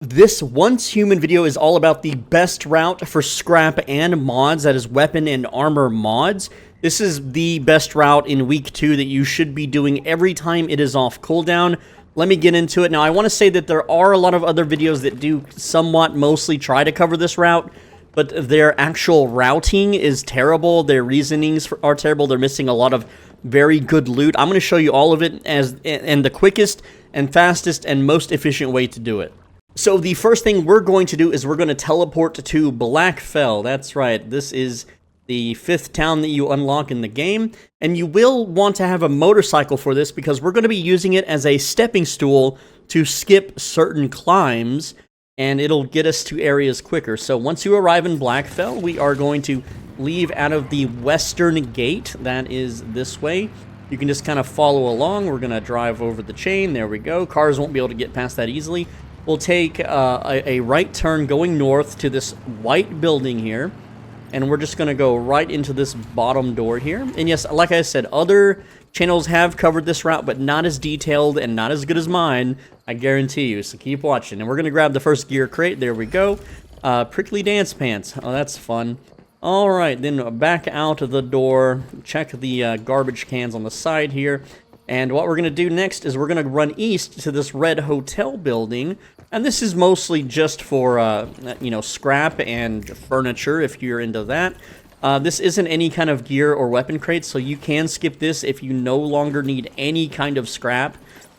This Once Human video is all about the best route for scrap and mods, that is weapon and armor mods. This is the best route in week 2 that you should be doing every time it is off cooldown. Let me get into it. Now, I want to say that there are a lot of other videos that do somewhat mostly try to cover this route, but their actual routing is terrible. Their reasonings are terrible. They're missing a lot of very good loot. I'm going to show you all of it and the quickest and fastest and most efficient way to do it. So the first thing we're going to do is we're going to teleport to Blackfell. That's right, this is the 5th town that you unlock in the game, and you will want to have a motorcycle for this because we're going to be using it as a stepping stool to skip certain climbs, and it'll get us to areas quicker. So once you arrive in Blackfell, we are going to leave out of the western gate. That is this way. You can just kind of follow along. We're going to drive over the chain. There we go. Cars won't be able to get past that easily. We'll take a right turn going north to this white building here, and we're just going to go right into this bottom door here. And yes, like I said, other channels have covered this route, but not as detailed and not as good as mine, I guarantee you, so keep watching. And we're going to grab the first gear crate. There we go. Prickly dance pants. Oh, that's fun. All right, then back out of the door. Check the garbage cans on the side here. And what we're going to do next is we're going to run east to this red hotel building. And this is mostly just for, scrap and furniture, if you're into that. This isn't any kind of gear or weapon crate, so you can skip this if you no longer need any kind of scrap.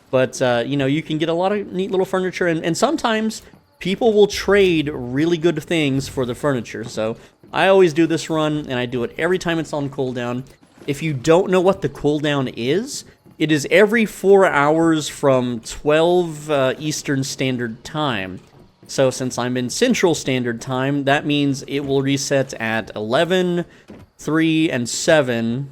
But, you can get a lot of neat little furniture. And sometimes people will trade really good things for the furniture. So I always do this run, and I do it every time it's on cooldown. If you don't know what the cooldown is, it is every 4 hours from 12 Eastern Standard Time. So since I'm in Central Standard Time, that means it will reset at 11, 3, and 7,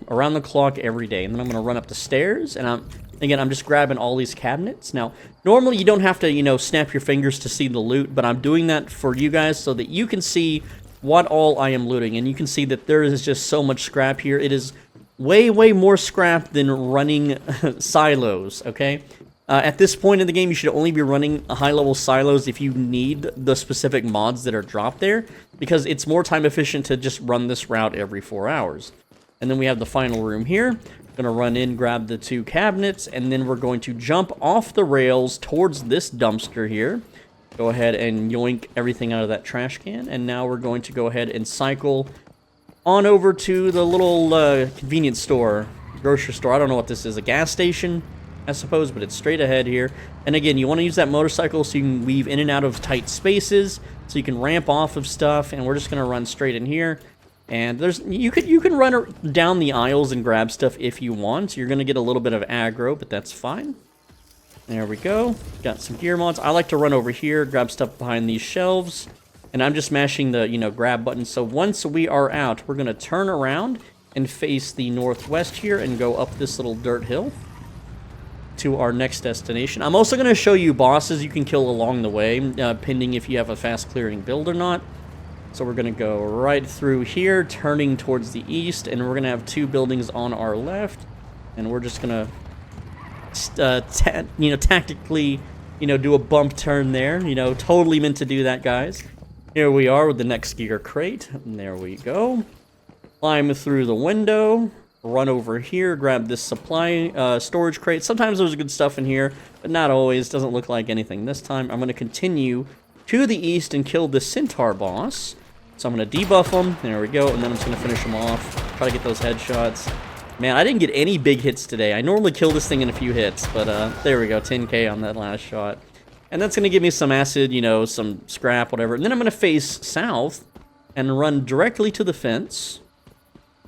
around the clock every day. And then I'm going to run up the stairs, and I'm just grabbing all these cabinets. Now, normally you don't have to, snap your fingers to see the loot, but I'm doing that for you guys so that you can see what all I am looting. And you can see that there is just so much scrap here. It is way more scrap than running silos, okay? At this point in the game, you should only be running high-level silos if you need the specific mods that are dropped there, because it's more time efficient to just run this route every 4 hours. And then we have the final room here. We're going to run in, grab the 2 cabinets, and then we're going to jump off the rails towards this dumpster here. Go ahead and yoink everything out of that trash can, and now we're going to go ahead and cycle on over to the little convenience store, grocery store. I don't know what this is, a gas station, I suppose, but it's straight ahead here. And again, you want to use that motorcycle so you can weave in and out of tight spaces, so you can ramp off of stuff. And we're just going to run straight in here. And you can run down the aisles and grab stuff if you want. You're going to get a little bit of aggro, but that's fine. There we go. Got some gear mods. I like to run over here, grab stuff behind these shelves. And I'm just mashing the, grab button. So once we are out, we're going to turn around and face the northwest here and go up this little dirt hill to our next destination. I'm also going to show you bosses you can kill along the way, pending if you have a fast clearing build or not. So we're going to go right through here, turning towards the east, and we're going to have 2 buildings on our left. And we're just going to, tactically, do a bump turn there. Totally meant to do that, guys. Here we are with the next gear crate, and there we go. Climb through the window, run over here, grab this supply storage crate. Sometimes there's good stuff in here, but not always. Doesn't look like anything this time. I'm going to continue to the east and kill the centaur boss. So I'm going to debuff him. There we go, and then I'm just going to finish him off. Try to get those headshots. Man, I didn't get any big hits today. I normally kill this thing in a few hits, but there we go, 10k on that last shot. And that's going to give me some acid, some scrap, whatever. And then I'm going to face south and run directly to the fence.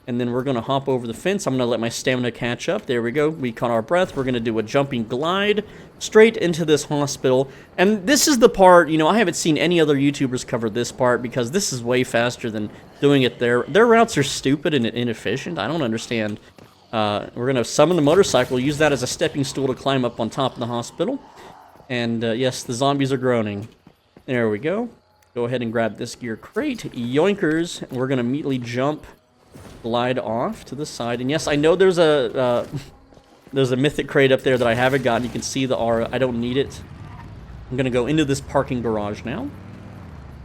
And then we're going to hop over the fence. I'm going to let my stamina catch up. There we go. We caught our breath. We're going to do a jumping glide straight into this hospital. And this is the part, I haven't seen any other YouTubers cover this part because this is way faster than doing it there. Their routes are stupid and inefficient. I don't understand. We're going to summon the motorcycle, use that as a stepping stool to climb up on top of the hospital. And yes, the zombies are groaning. There we go. Go ahead and grab this gear crate. Yoinkers. We're going to immediately jump, glide off to the side. And yes, I know there's a mythic crate up there that I haven't gotten. You can see the aura. I don't need it. I'm going to go into this parking garage now.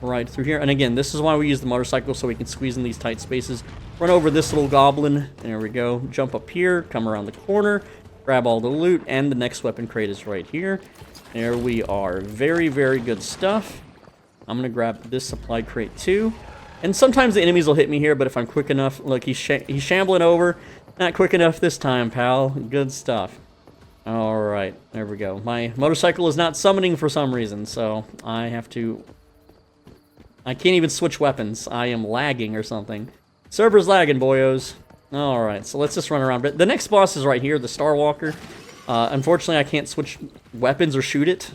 Right through here. And again, this is why we use the motorcycle, so we can squeeze in these tight spaces. Run over this little goblin. There we go. Jump up here. Come around the corner. Grab all the loot. And the next weapon crate is right here. There we are. Very, very good stuff. I'm going to grab this supply crate too. And sometimes the enemies will hit me here, but if I'm quick enough... Look, he's shambling over. Not quick enough this time, pal. Good stuff. Alright, there we go. My motorcycle is not summoning for some reason, so I have to... I can't even switch weapons. I am lagging or something. Server's lagging, boyos. Alright, so let's just run around. But the next boss is right here, the Star Walker. Unfortunately, I can't switch weapons or shoot it.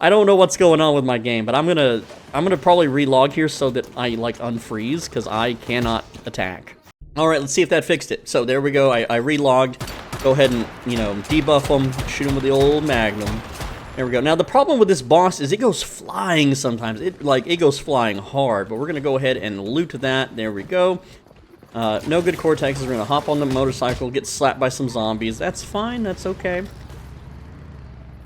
I don't know what's going on with my game, but I'm gonna probably relog here so that I, like, unfreeze, because I cannot attack. Alright, let's see if that fixed it. So, there we go. I relogged. Go ahead and, you know, debuff them. Shoot them with the old Magnum. There we go. Now, the problem with this boss is it goes flying sometimes. It goes flying hard, but we're going to go ahead and loot that. There we go. No good cortexes. We're going to hop on the motorcycle, get slapped by some zombies. That's fine. That's okay.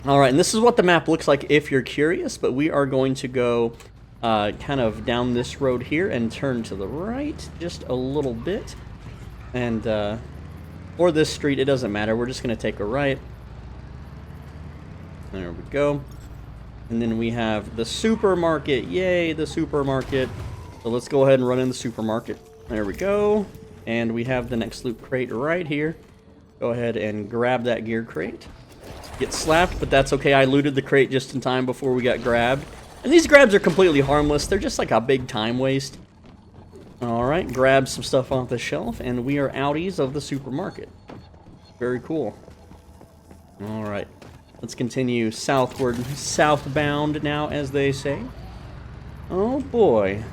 Alright, and this is what the map looks like if you're curious, but we are going to go kind of down this road here and turn to the right just a little bit. And, or this street, it doesn't matter. We're just going to take a right. There we go. And then we have the supermarket. Yay, the supermarket. So let's go ahead and run in the supermarket. There we go. And we have the next loot crate right here. Go ahead and grab that gear crate. Get slapped, but that's okay. I looted the crate just in time before we got grabbed. And these grabs are completely harmless. They're just like a big time waste. Alright, grab some stuff off the shelf, and we are outies of the supermarket. Very cool. Alright. Let's continue southward, southbound now, as they say. Oh, boy.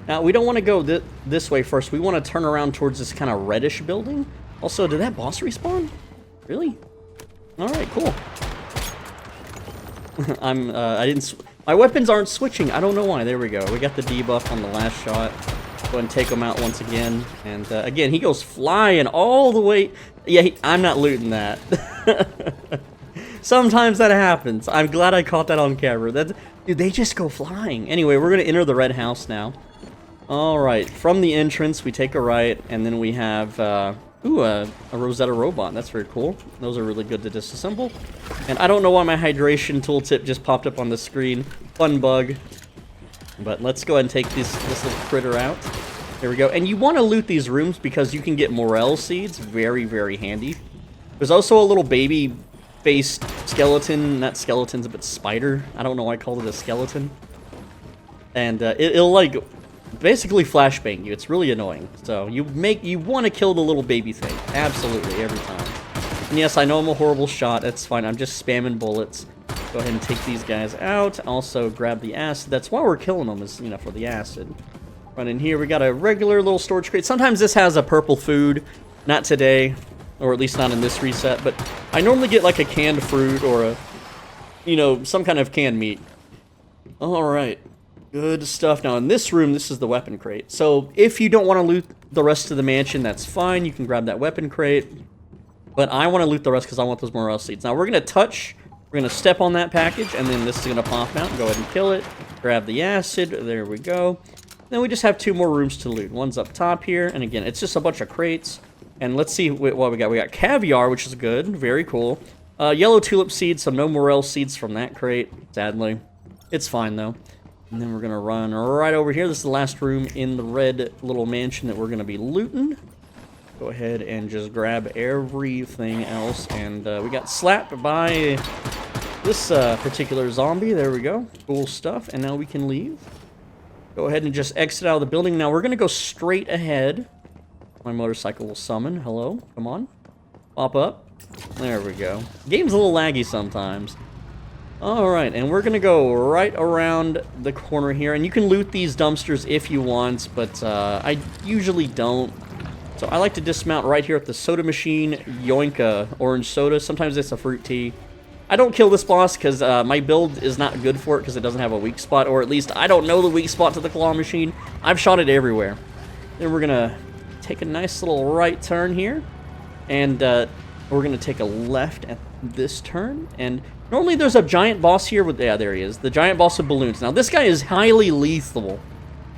Now, we don't want to go this way first. We want to turn around towards this kind of reddish building. Also, did that boss respawn? Really? Alright, cool. My weapons aren't switching. I don't know why. There we go. We got the debuff on the last shot. Go ahead and take him out once again. And, again, he goes flying all the way... Yeah, I'm not looting that. Sometimes that happens. I'm glad I caught that on camera. Dude, they just go flying. Anyway, we're going to enter the red house now. Alright, from the entrance, we take a right, and then we have, a Rosetta robot. That's very cool. Those are really good to disassemble. And I don't know why my hydration tooltip just popped up on the screen. Fun bug. But let's go ahead and take this little critter out. There we go. And you want to loot these rooms because you can get morel seeds. Very, very handy. There's also a little baby-faced skeleton. Not skeletons, but spider. I don't know why I called it a skeleton. And it'll, like, basically flashbang you. It's really annoying. So you want to kill the little baby thing. Absolutely, every time. And yes, I know I'm a horrible shot. That's fine. I'm just spamming bullets. Go ahead and take these guys out. Also, grab the acid. That's why we're killing them, is, you know, for the acid. Run in here. We got a regular little storage crate. Sometimes this has a purple food. Not today. Or at least not in this reset. But I normally get like a canned fruit or a, you know, some kind of canned meat. Alright. Good stuff. Now in this room, this is the weapon crate. So if you don't want to loot the rest of the mansion, that's fine. You can grab that weapon crate. But I want to loot the rest because I want those morel seeds. Now we're going to step on that package, and then this is going to pop out. Go ahead and kill it. Grab the acid. There we go. Then we just have 2 more rooms to loot. One's up top here, and again, it's just a bunch of crates. And let's see what we got. We got caviar, which is good. Very cool. Yellow tulip seeds, so no morel seeds from that crate, sadly. It's fine, though. And then we're going to run right over here. This is the last room in the red little mansion that we're going to be looting. Go ahead and just grab everything else. And we got slapped by this particular zombie. There we go. Cool stuff. And now we can leave. Go ahead and just exit out of the building. Now we're going to go straight ahead. My motorcycle will summon. Hello. Come on. Pop up. There we go. Game's a little laggy sometimes. Alright, and we're going to go right around the corner here. And you can loot these dumpsters if you want, but I usually don't. So I like to dismount right here at the soda machine. Yoinka orange soda. Sometimes it's a fruit tea. I don't kill this boss because my build is not good for it because it doesn't have a weak spot. Or at least I don't know the weak spot to the claw machine. I've shot it everywhere. Then we're going to take a nice little right turn here. And we're going to take a left at this turn. And Normally there's a giant boss here with, yeah, there he is. The giant boss with balloons. Now this guy is highly lethal.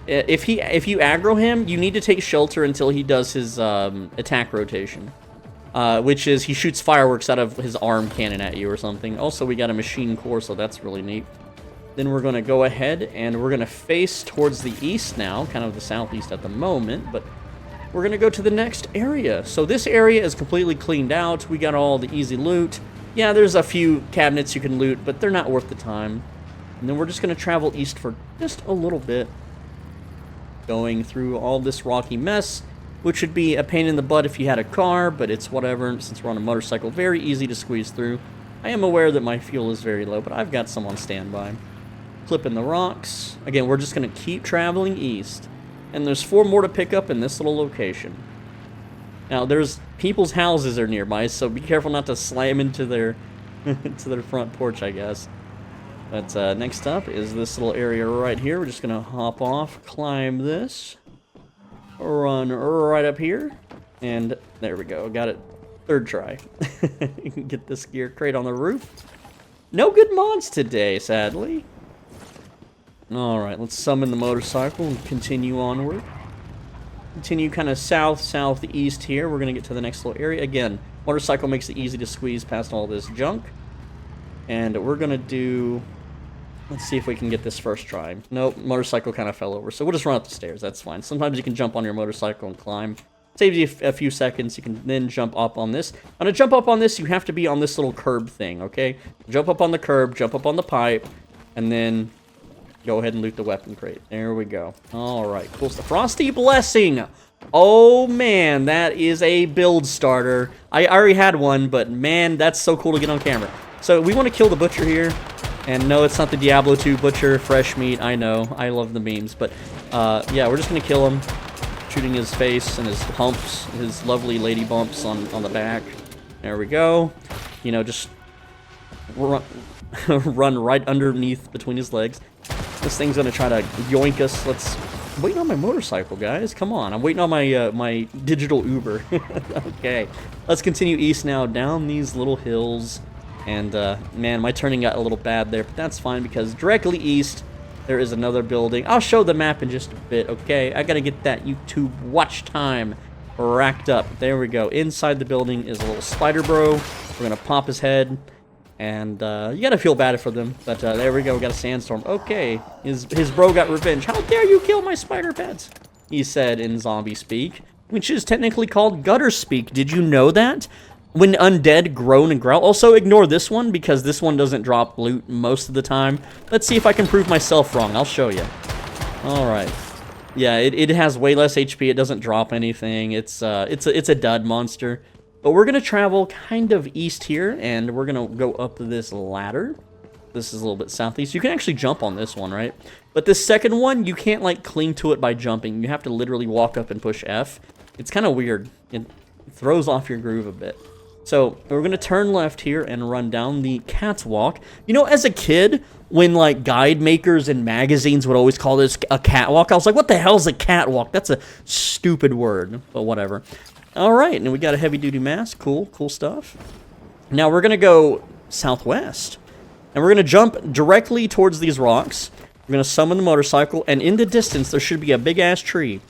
If you aggro him, you need to take shelter until he does his attack rotation. Which is he shoots fireworks out of his arm cannon at you or something. Also, we got a machine core, so that's really neat. Then we're going to go ahead and we're going to face towards the east now, kind of the southeast at the moment, but we're going to go to the next area. So this area is completely cleaned out. We got all the easy loot. Yeah, there's a few cabinets you can loot, but they're not worth the time. And then we're just going to travel east for just a little bit, going through all this rocky mess, which would be a pain in the butt if you had a car, but it's whatever. Since we're on a motorcycle, very easy to squeeze through. I am aware that my fuel is very low, but I've got some on standby. Clipping the rocks. Again, we're just going to keep traveling east. And there's 4 more to pick up in this little location. Now, there's people's houses are nearby, so be careful not to slam into their into their front porch, I guess. But next up is this little area right here. We're just going to hop off, climb this, run right up here, and there we go. Got it. 3rd try. You can get this gear crate on the roof. No good mods today, sadly. Alright, let's summon the motorcycle and continue onward. Continue kind of southeast here. We're going to get to the next little area. Again, motorcycle makes it easy to squeeze past all this junk. And we're going to do... Let's see if we can get this first try. Nope, motorcycle kind of fell over. So we'll just run up the stairs. That's fine. Sometimes you can jump on your motorcycle and climb. Saves you a few seconds. You can then jump up on this. On to jump up on this, you have to be on this little curb thing, okay? Jump up on the curb, jump up on the pipe, and then... go ahead and loot the weapon crate. There we go. Alright, cool stuff. Frosty Blessing! Oh man, that is a build starter. I already had one, but man, that's so cool to get on camera. So we want to kill the butcher here. And no, it's not the Diablo 2 butcher, fresh meat. I know, I love the memes. But yeah, we're just going to kill him. Shooting his face and his humps, his lovely lady bumps on the back. There we go. You know, just run, run right underneath between his legs. This thing's gonna try to yoink us. I'm waiting on my motorcycle, guys. Come on, I'm waiting on my my digital Uber. Okay, let's continue east now, down these little hills. And man, my turning got a little bad there, but that's fine because directly east there is another building. I'll show the map in just a bit. Okay, I gotta get that YouTube watch time racked up. There we go. Inside the building is a little spider bro. We're gonna pop his head. And you gotta feel bad for them, but there we go, we got a sandstorm. Okay, his bro got revenge. How dare you kill my spider pets? He said in zombie speak, which is technically called gutter speak. Did you know that? When undead groan and growl. Also ignore this one because this one doesn't drop loot most of the time. Let's see if I can prove myself wrong. I'll show you. All right. Yeah, it has way less HP. It doesn't drop anything. It's a dud monster. But we're going to travel kind of east here, and we're going to go up this ladder. This is a little bit southeast. You can actually jump on this one, right? But this second one, you can't, like, cling to it by jumping. You have to literally walk up and push F. It's kind of weird. It throws off your groove a bit. So, we're going to turn left here and run down the catwalk. You know, as a kid, when, like, guide makers and magazines would always call this a catwalk, I was like, what the hell is a catwalk? That's a stupid word, but whatever. Alright, and we got a heavy-duty mask. Cool, cool stuff. Now we're going to go southwest. And we're going to jump directly towards these rocks. We're going to summon the motorcycle, and in the distance there should be a big-ass tree.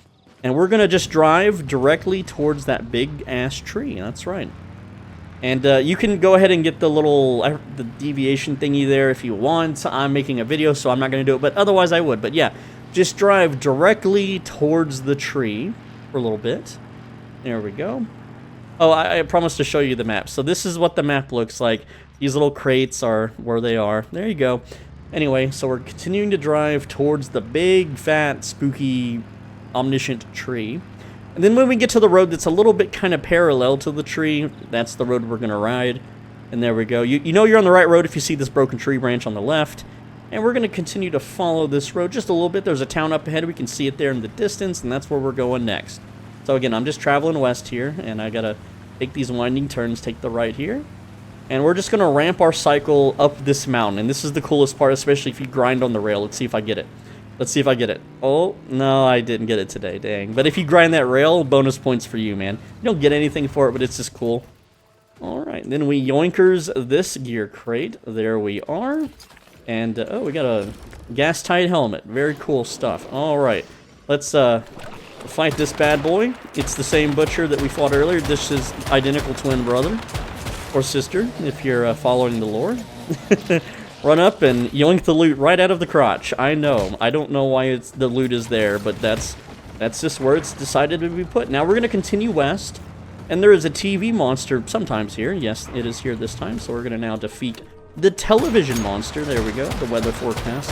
And we're going to just drive directly towards that big-ass tree. That's right. And you can go ahead and get the little the deviation thingy there if you want. I'm making a video, so I'm not going to do it, but otherwise I would. But yeah, just drive directly towards the tree for a little bit. There we go. Oh, I promised to show you the map. So this is what the map looks like. These little crates are where they are. There you go. Anyway, so we're continuing to drive towards the big, fat, spooky, omniscient tree. And then when we get to the road that's a little bit kind of parallel to the tree, that's the road we're going to ride. And there we go. You know you're on the right road if you see this broken tree branch on the left. And we're going to continue to follow this road just a little bit. There's a town up ahead. We can see it there in the distance, and that's where we're going next. So again, I'm just traveling west here, and I gotta take these winding turns, take the right here. And we're just gonna ramp our cycle up this mountain. And this is the coolest part, especially if you grind on the rail. Let's see if I get it. Let's see if I get it. Oh, no, I didn't get it today, dang. But if you grind that rail, bonus points for you, man. You don't get anything for it, but it's just cool. Alright, then we yoinkers this gear crate. There we are. And, oh, we got a gas-tight helmet. Very cool stuff. Alright, let's fight this bad boy. It's the same butcher that we fought earlier. This is identical twin brother. Or sister, if you're following the lore. Run up and yoink the loot right out of the crotch. I know. I don't know why the loot is there, but that's just where it's decided to be put. Now we're going to continue west. And there is a TV monster sometimes here. Yes, it is here this time. So we're going to now defeat the television monster. There we go. The weather forecast.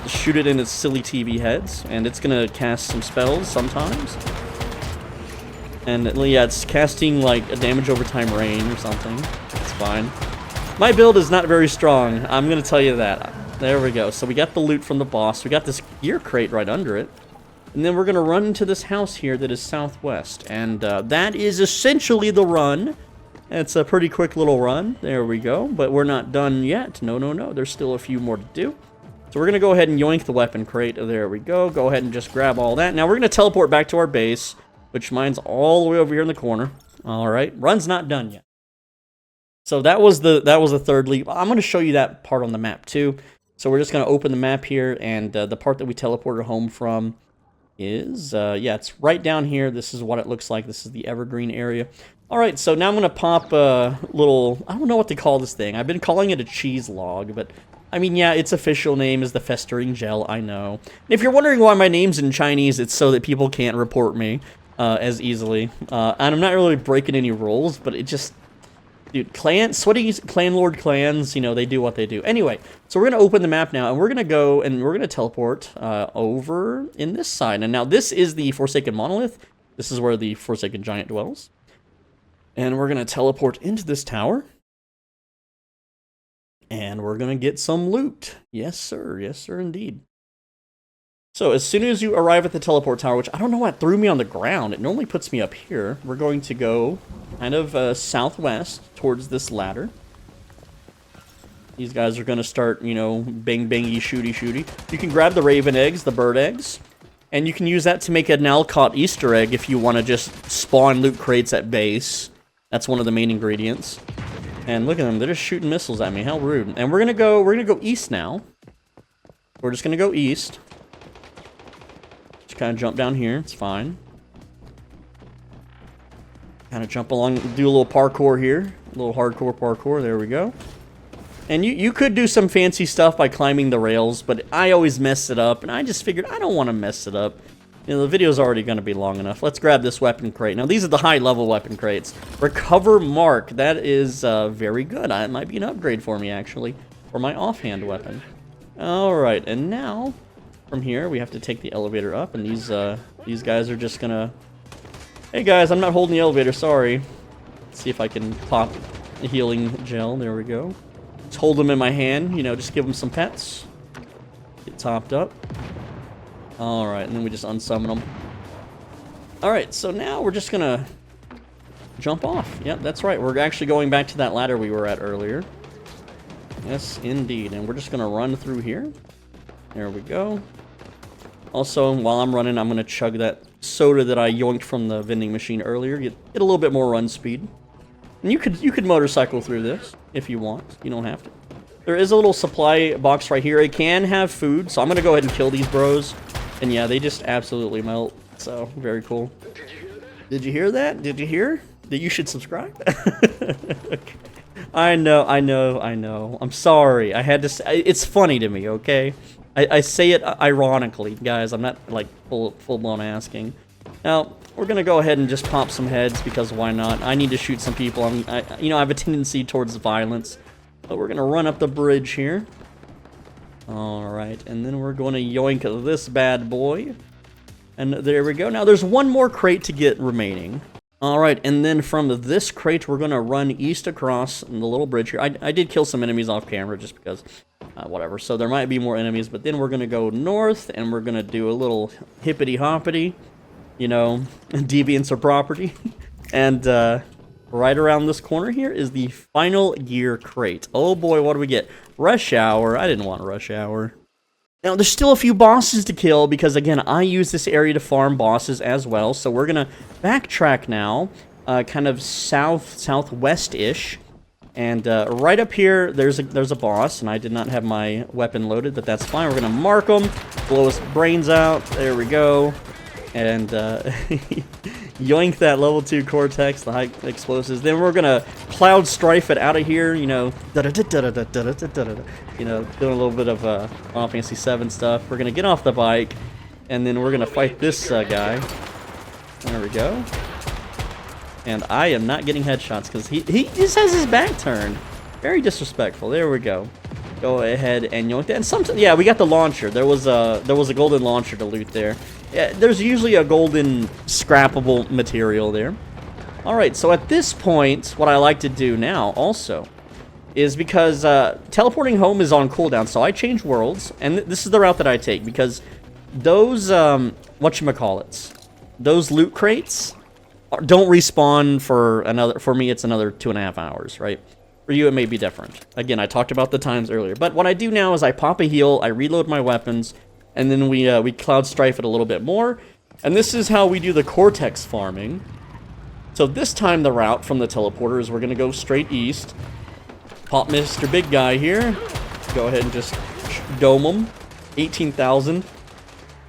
Just shoot it in its silly TV heads. And it's going to cast some spells sometimes. And yeah, it's casting like a damage over time rain or something. It's fine. My build is not very strong. I'm going to tell you that. There we go. So we got the loot from the boss. We got this gear crate right under it. And then we're going to run into this house here that is southwest. And that is essentially the run. It's a pretty quick little run. There we go. But we're not done yet. No, no, no. There's still a few more to do. So we're going to go ahead and yoink the weapon crate. There we go. Go ahead and just grab all that. Now we're going to teleport back to our base, which mine's all the way over here in the corner. All right. Run's not done yet. So that was the third leap. I'm going to show you that part on the map too. So we're just going to open the map here. And the part that we teleported home from is, yeah, it's right down here. This is what it looks like. This is the evergreen area. All right, so now I'm going to pop a little, I don't know what to call this thing. I've been calling it a cheese log, but I mean, yeah, its official name is the festering gel, I know. And if you're wondering why my name's in Chinese, it's so that people can't report me as easily. And I'm not really breaking any rules, but it just... Dude, sweaty clanlord clans, you know, they do what they do. Anyway, so we're going to open the map now, and we're going to go, and we're going to teleport over in this side. And now this is the Forsaken Monolith. This is where the Forsaken Giant dwells. And we're going to teleport into this tower. And we're going to get some loot. Yes, sir. Yes, sir, indeed. So as soon as you arrive at the teleport tower, which I don't know what threw me on the ground. It normally puts me up here. We're going to go kind of southwest towards this ladder. These guys are going to start, you know, bang bangy shooty shooty. You can grab the raven eggs, the bird eggs, and you can use that to make an Alcott Easter egg if you want to just spawn loot crates at base. That's one of the main ingredients. And look at them, they're just shooting missiles at me. How rude. And we're gonna go east now. We're just gonna go east. Just kind of jump down here, it's fine. Kind of jump along, do a little parkour here. A little hardcore parkour, there we go. And you could do some fancy stuff by climbing the rails, but I always mess it up, and I just figured I don't want to mess it up. You know, the video's already going to be long enough. Let's grab this weapon crate. Now, these are the high-level weapon crates. Recover Mark. That is very good. It might be an upgrade for me, actually, for my offhand weapon. All right, and now, from here, we have to take the elevator up, and these guys are just going to... Hey, guys, I'm not holding the elevator. Sorry. Let's see if I can pop a healing gel. There we go. Just hold them in my hand. You know, just give them some pets. Get topped up. Alright, and then we just unsummon them. Alright, so now we're just gonna jump off. Yep, that's right. We're actually going back to that ladder we were at earlier. Yes, indeed. And we're just gonna run through here. There we go. Also, while I'm running, I'm gonna chug that soda that I yoinked from the vending machine earlier. Get a little bit more run speed. And you could motorcycle through this if you want. You don't have to. There is a little supply box right here. It can have food, so I'm gonna go ahead and kill these bros. And yeah, they just absolutely melt. So, very cool. Did you hear that? Did you hear that you should subscribe? Okay. I know. I'm sorry. I had to say, it's funny to me, okay? I say it ironically, guys. I'm not, like, full-blown asking. Now, we're going to go ahead and just pop some heads, because why not? I need to shoot some people. You know, I have a tendency towards violence. But we're going to run up the bridge here. Alright, and then we're going to yoink this bad boy. And there we go. Now, there's one more crate to get remaining. Alright, and then from this crate, we're going to run east across the little bridge here. I did kill some enemies off camera just because, whatever. So there might be more enemies, but then we're going to go north, and we're going to do a little hippity-hoppity, you know, deviance of property. And, right around this corner here is the final gear crate. Oh boy, what do we get? Rush Hour. I didn't want Rush Hour. Now, there's still a few bosses to kill because, again, I use this area to farm bosses as well. So we're going to backtrack now. kind of southwest-ish. And right up here, there's a boss, and I did not have my weapon loaded, but that's fine. We're gonna mark him, blow his brains out. There we go. And yoink that level 2 Cortex, the high explosives. Then we're gonna cloud strife it out of here. You know, doing a little bit of Final Fantasy 7 stuff. We're gonna get off the bike, and then we're gonna fight this guy. There we go. And I am not getting headshots because he just has his back turned. Very disrespectful. There we go. Go ahead and yoink that. And yeah, we got the launcher. There was a golden launcher to loot there. Yeah, there's usually a golden scrappable material there. All right, so at this point, what I like to do now also is because teleporting home is on cooldown, so I change worlds, and this is the route that I take because those whatchamacallits, those loot crates don't respawn for me. It's another 2.5 hours, right? For you, it may be different. Again, I talked about the times earlier, but what I do now is I pop a heal, I reload my weapons, and then we cloud strife it a little bit more. And this is how we do the Cortex farming. So this time the route from the teleporter is we're gonna go straight east, pop Mr. Big Guy here, go ahead and just dome him, 18,000.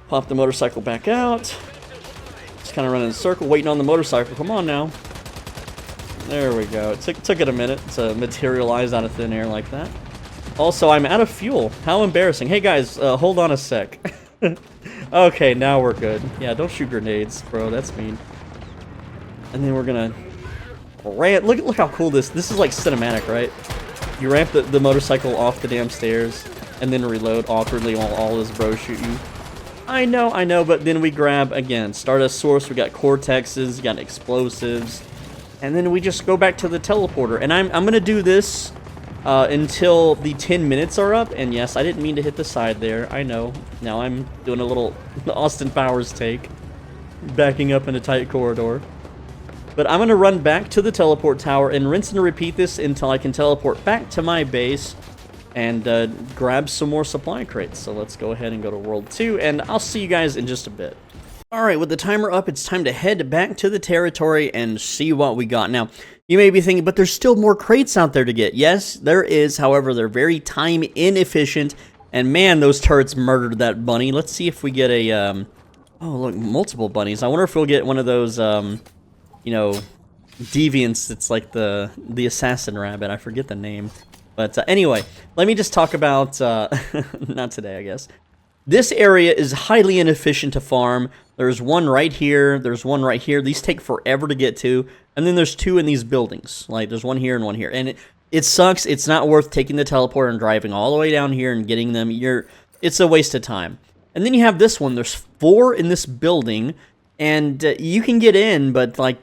Pop the motorcycle back out. Kind of running in a circle, waiting on the motorcycle. Come on now. There we go. It took it a minute to materialize out of thin air like that. Also, I'm out of fuel. How embarrassing. Hey guys, hold on a sec. Okay, now we're good. Yeah, don't shoot grenades, bro. That's mean. And then we're gonna ramp. Look how cool this is like cinematic, right? You ramp the motorcycle off the damn stairs and then reload awkwardly while all his bros shoot you. I know, but then we grab, again, start a source, we got Cortexes, we got explosives, and then we just go back to the teleporter. And I'm going to do this until the 10 minutes are up, and yes, I didn't mean to hit the side there, I know. Now I'm doing a little Austin Powers take, backing up in a tight corridor. But I'm going to run back to the teleport tower and rinse and repeat this until I can teleport back to my base and grab some more supply crates. So let's go ahead and go to World 2, and I'll see you guys in just a bit. Alright, with the timer up, it's time to head back to the territory and see what we got. Now, you may be thinking, but there's still more crates out there to get. Yes, there is. However, they're very time inefficient, and man, those turrets murdered that bunny. Let's see if we get a, oh, look, multiple bunnies. I wonder if we'll get one of those, you know, deviants. It's like the assassin rabbit. I forget the name. But anyway, let me just talk about, not today, I guess. This area is highly inefficient to farm. There's one right here, there's one right here. These take forever to get to. And then there's two in these buildings. Like, there's one here and one here. And it sucks. It's not worth taking the teleporter and driving all the way down here and getting them. It's a waste of time. And then you have this one. There's 4 in this building. And you can get in, but, like,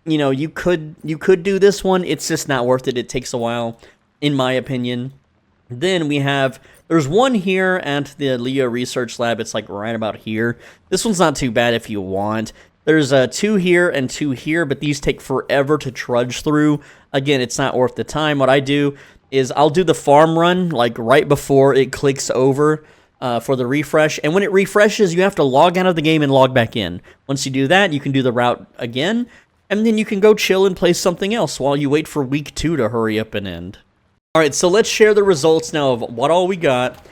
you know, you could do this one. It's just not worth it. It takes a while, in my opinion. Then there's one here at the Leo Research Lab. It's like right about here. This one's not too bad if you want. There's 2 here and 2 here, but these take forever to trudge through. Again, it's not worth the time. What I do is I'll do the farm run like right before it clicks over for the refresh. And when it refreshes, you have to log out of the game and log back in. Once you do that, you can do the route again, and then you can go chill and play something else while you wait for week 2 to hurry up and end. Alright, so let's share the results now of what all we got.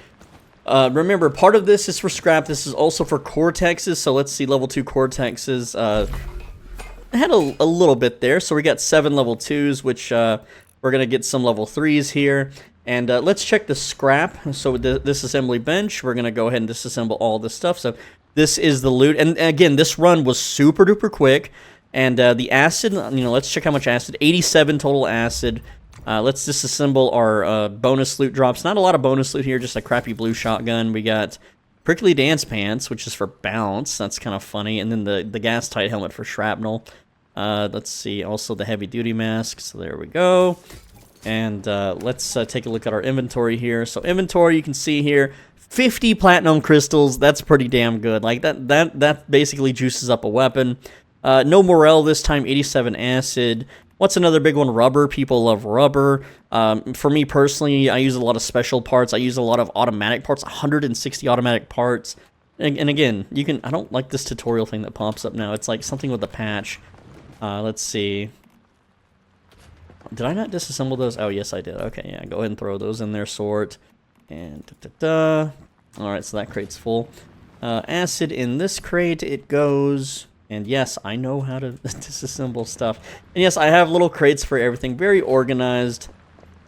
Remember, part of this is for scrap. This is also for Cortexes, so let's see level 2 Cortexes. I had a little bit there, so we got 7 level 2s, which we're going to get some level 3s here. And let's check the scrap. So with the disassembly bench, we're going to go ahead and disassemble all this stuff. So this is the loot. And again, this run was super duper quick. And the acid, you know, let's check how much acid. 87 total acid. Let's disassemble our bonus loot drops. Not a lot of bonus loot here, just a crappy blue shotgun. We got prickly dance pants, which is for bounce. That's kind of funny. And then the gas tight helmet for shrapnel. Let's see, also the heavy duty mask. So there we go. And let's take a look at our inventory here. So inventory, you can see here, 50 platinum crystals. That's pretty damn good. Like that basically juices up a weapon. No morale this time, 87 acid. What's another big one? Rubber. People love rubber. For me personally, I use a lot of special parts. I use a lot of automatic parts, 160 automatic parts. And again, I don't like this tutorial thing that pops up now. It's like something with a patch. Let's see. Did I not disassemble those? Oh, yes, I did. Okay, yeah, go ahead and throw those in there, sort. And da-da-da. Alright, so that crate's full. Acid in this crate, it goes. And yes, I know how to disassemble stuff. And yes, I have little crates for everything. Very organized.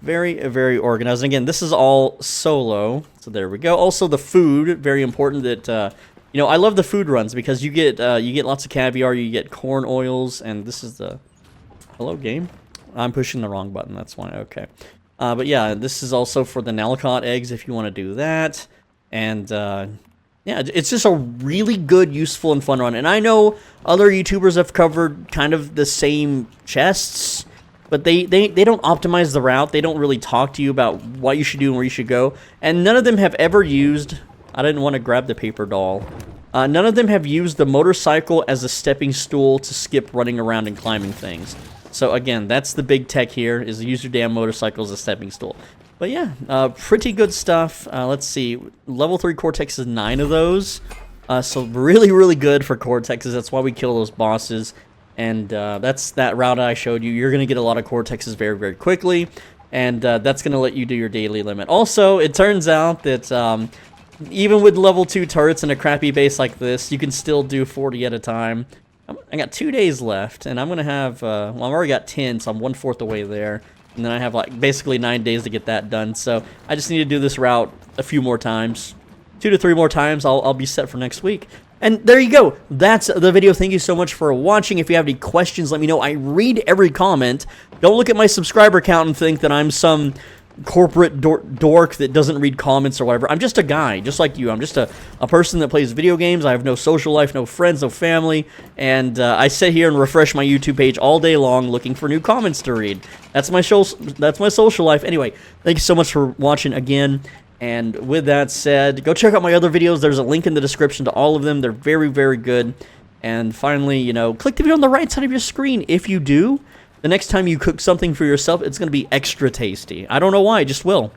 Very, very organized. And again, this is all solo. So there we go. Also, the food, very important that, you know, I love the food runs because you get lots of caviar, you get corn oils, and this is the... Hello, game? I'm pushing the wrong button, that's why. Okay. But yeah, this is also for the Nalcott eggs if you want to do that. And, yeah, it's just a really good, useful, and fun run. And I know other YouTubers have covered kind of the same chests, but they don't optimize the route. They don't really talk to you about what you should do and where you should go. And none of them have ever used... I didn't want to grab the paper doll. None of them have used the motorcycle as a stepping stool to skip running around and climbing things. So again, that's the big tech here, is use your damn motorcycle as a stepping stool. But yeah, pretty good stuff. Let's see, level 3 Cortex is 9 of those. So really, really good for Cortexes. That's why we kill those bosses. And that's that route I showed you. You're going to get a lot of Cortexes very, very quickly. And that's going to let you do your daily limit. Also, it turns out that even with level 2 turrets and a crappy base like this, you can still do 40 at a time. I got 2 days left, and I'm going to have, well, I've already got 10, so I'm 1/4 the way there. And then I have, like, basically 9 days to get that done. So I just need to do this route a few more times. 2 to 3 more times, I'll be set for next week. And there you go. That's the video. Thank you so much for watching. If you have any questions, let me know. I read every comment. Don't look at my subscriber count and think that I'm some corporate dork that doesn't read comments or whatever. I'm just a guy, just like you. I'm just a person that plays video games. I have no social life, no friends, no family, and I sit here and refresh my YouTube page all day long looking for new comments to read. That's my social life. Anyway, thank you so much for watching again. And with that said, go check out my other videos. There's a link in the description to all of them. They're very, very good. And finally, you know, click the video on the right side of your screen. If you do, the next time you cook something for yourself, it's going to be extra tasty. I don't know why, it just will.